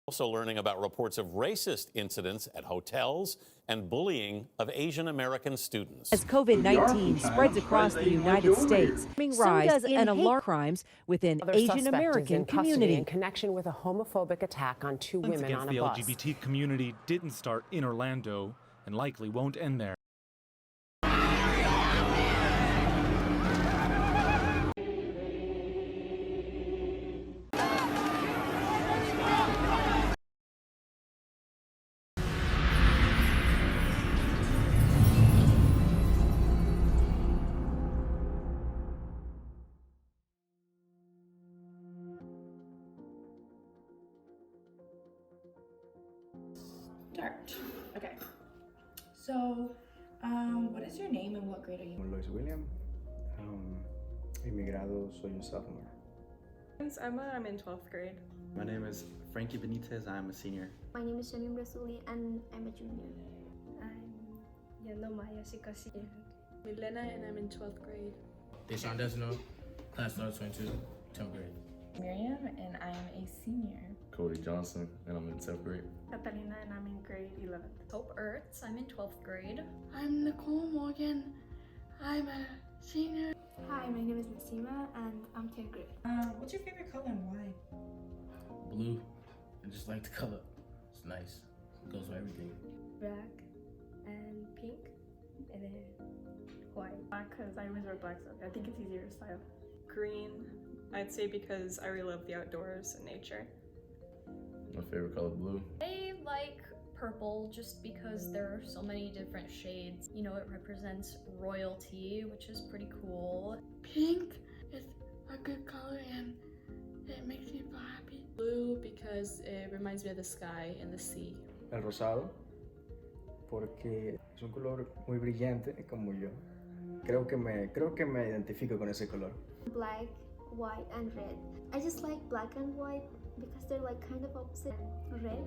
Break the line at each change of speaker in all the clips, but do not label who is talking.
Also learning about reports of racist incidents at hotels and bullying of Asian American students.
As COVID-19 spreads across the United States, rise in alarm crimes within Asian American community
in connection with a homophobic attack on two women on a bus.
The LGBT community didn't start in Orlando and likely won't end there.
Start. Okay. So, what is your name and what grade are you?
I'm Lois William. En mi grado soy un sophomore.
I'm Emma, I'm in 12th grade.
My name is Frankie Benitez, I'm a senior.
My name is Shamim Rasuli and I'm a junior.
I'm Yanomaya Shikashi.
Milena and I'm in 12th grade.
Deshaun Desno, class 22, 10th grade.
Miriam and I'm a senior.
Cody Johnson and I'm in 10th grade.
Catalina and I'm in grade 11th.
Hope Ertz, I'm in 12th grade.
I'm Nicole Morgan, I'm a senior.
Hi, my name is Nasima and I'm 10th grade.
What's your favorite color and why?
Blue. I just like the color. It's nice. It goes with everything.
Black and pink and then white.
Black because I always wear black, so I think it's easier to style.
Green, I'd say because I really love the outdoors and nature.
My favorite color, blue.
I like purple just because there are so many different shades. You know, it represents royalty, which is pretty cool.
Pink is a good color and it makes me feel happy.
Blue because it reminds me of the sky and the sea.
El rosado, porque es un color muy brillante como yo. Creo que me identifico con ese color.
Black, white, and red. I just like black and white because they're like kind of opposite. Red,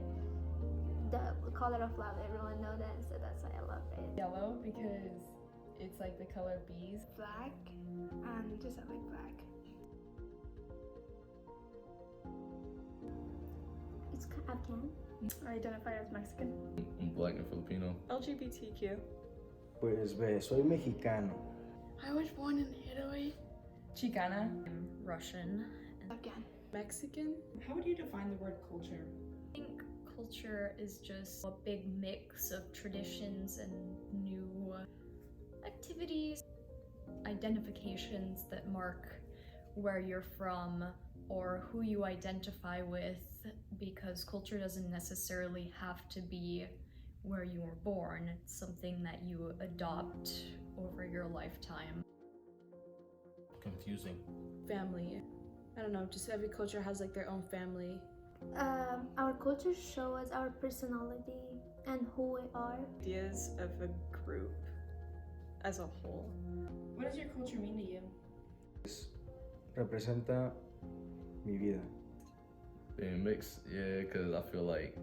the color of love, everyone knows that, so that's why I love red.
Yellow because it's like the color bees.
Black and just I like black.
It's Afghan.
I identify as Mexican.
I'm black and Filipino.
LGBTQ.
Pues ve, soy mexicano.
I was born in Italy.
Chicana.
I'm Russian.
Afghan.
Mexican?
How would you define the word culture?
I think culture is just a big mix of traditions and new activities, identifications that mark where you're from or who you identify with, because culture doesn't necessarily have to be where you were born. It's something that you adopt over your lifetime.
Confusing.
Family. I don't know, just every culture has like their own family.
Our culture show us our personality and who we are.
Ideas of a group as a whole.
What does your culture mean to you?
Representa mi vida.
Being mixed, yeah, because I feel like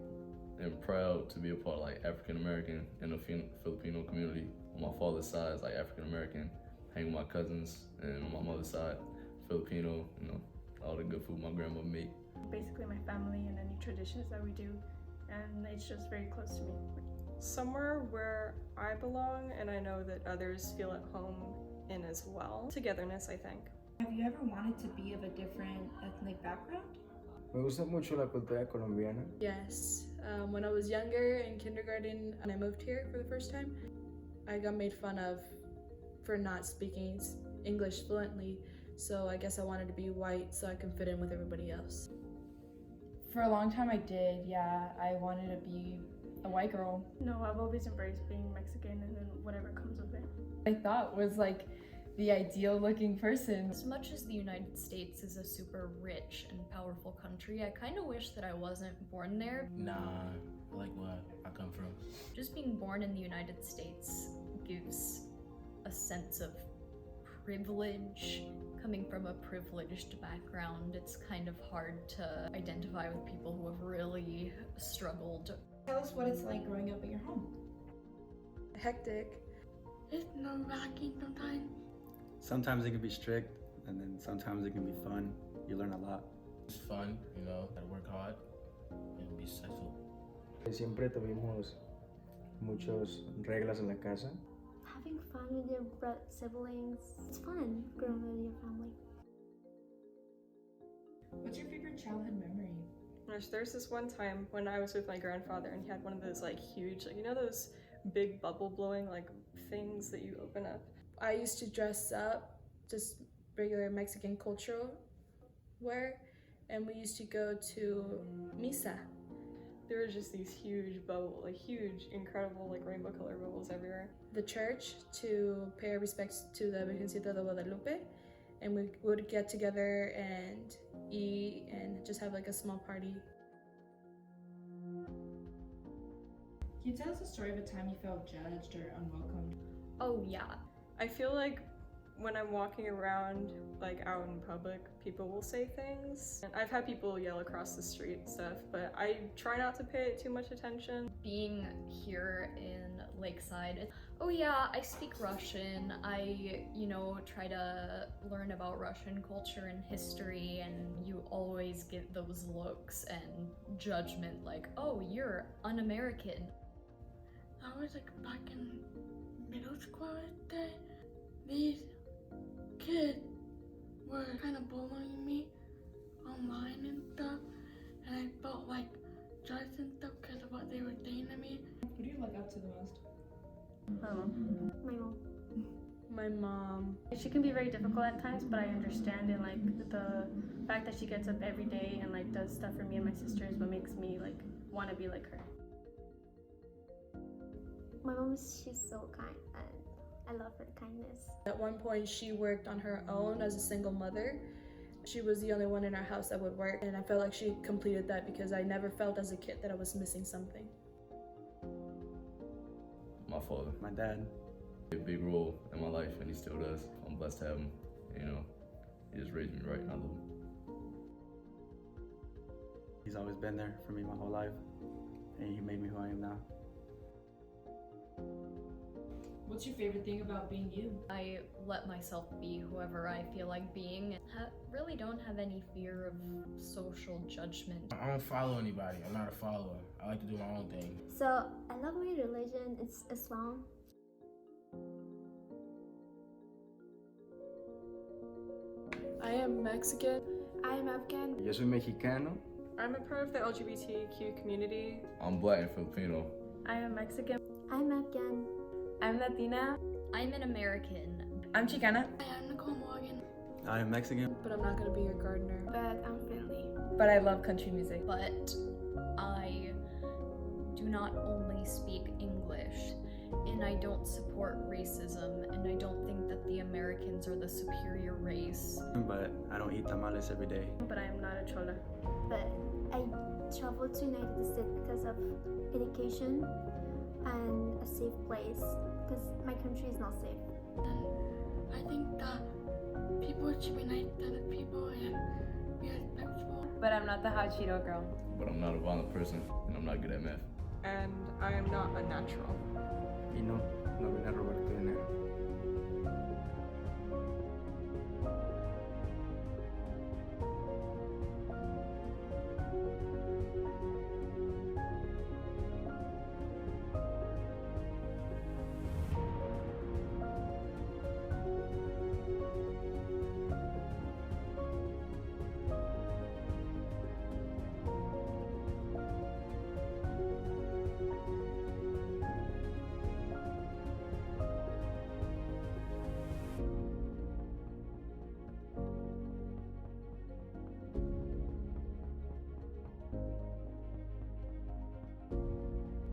I'm proud to be a part of like African American and the Filipino community. On my father's side is like African American, hang with my cousins, and on my mother's side, Filipino, you know, all the good food my grandma made.
Basically my family and any traditions that we do, and it's just very close to me.
Somewhere where I belong and I know that others feel at home in as well. Togetherness, I think.
Have you ever wanted to be of a different ethnic background?
Me gusta mucho la cultura colombiana.
Yes. When I was younger in kindergarten and I moved here for the first time, I got made fun of for not speaking English fluently. So I guess I wanted to be white so I can fit in with everybody else.
For a long time I did, yeah. I wanted to be a white girl.
No, I've always embraced being Mexican and then whatever comes with it.
I thought was like the ideal looking person.
As much as the United States is a super rich and powerful country, I kind of wish that I wasn't born there.
Nah, I like where I come from.
Just being born in the United States gives a sense of privilege. Coming from a privileged background, it's kind of hard to identify with people who have really struggled.
Tell us what it's like growing up in your home.
Hectic.
It's nerve-wracking sometimes.
Sometimes it can be strict, and then sometimes it can be fun. You learn a lot.
It's fun, you know, gotta work hard. be successful.
Siempre tuvimos muchas reglas en la casa.
Having fun with your siblings. It's fun growing with your family.
What's your favorite childhood memory?
There's this one time when I was with my grandfather and he had one of those like huge, like, you know those big bubble blowing like things that you open up? I used to dress up, just regular Mexican cultural wear, and we used to go to misa. There were just these huge huge, incredible, like rainbow color bubbles everywhere. The church to pay our respects to the Virgencita de Guadalupe, and we would get together and eat and just have like a small party.
Can you tell us a story of a time you felt judged or unwelcomed?
Oh yeah.
I feel like when I'm walking around, like out in public, people will say things. And I've had people yell across the street and stuff, but I try not to pay too much attention.
Being here in Lakeside, oh yeah, I speak Russian. I, try to learn about Russian culture and history, and you always get those looks and judgment like, oh, you're un-American.
I was like back in middle school that day. These kids were kind of bullying me online and stuff, and I felt like judged and stuff because of what they were saying to me.
Who do you look up to the most?
My mom.
My mom.
She can be very difficult at times, but I understand, and like the fact that she gets up every day and like does stuff for me and my sister is what makes me like want to be like her.
My mom, she's so kind, and I love her kindness.
At one point, she worked on her own as a single mother. She was the only one in our house that would work, and I felt like she completed that because I never felt as a kid that I was missing something.
My father.
My dad.
A big role in my life, and he still does. I'm blessed to have him. He just raised me right, and I love him.
He's always been there for me my whole life, and he made me who I am now.
What's your favorite thing about being you?
I let myself be whoever I feel like being. Really don't have any fear of social judgment.
I don't follow anybody. I'm not a follower. I like to do my own thing.
So I love my religion. It's Islam.
I am Mexican.
I am Afghan.
Yo soy mexicano.
I'm a part of the LGBTQ community.
I'm Black and Filipino.
I am Mexican.
I'm Afghan.
I'm Latina.
I'm an American.
I'm Chicana.
I am Nicole Morgan.
I am Mexican.
But I'm not gonna be your gardener.
But I'm friendly.
But I love country music.
But I do not only speak English, and I don't support racism, and I don't think that the Americans are the superior race.
But I don't eat tamales every day.
But I am not a chola.
But I traveled to United States because of education and a safe place, because my country is not safe.
And I think that people should be nice to other people and be respectful.
But I'm not the hot Cheeto girl.
But I'm not a violent person, and I'm not good at math.
And I am not unnatural.
Y no vine a robar.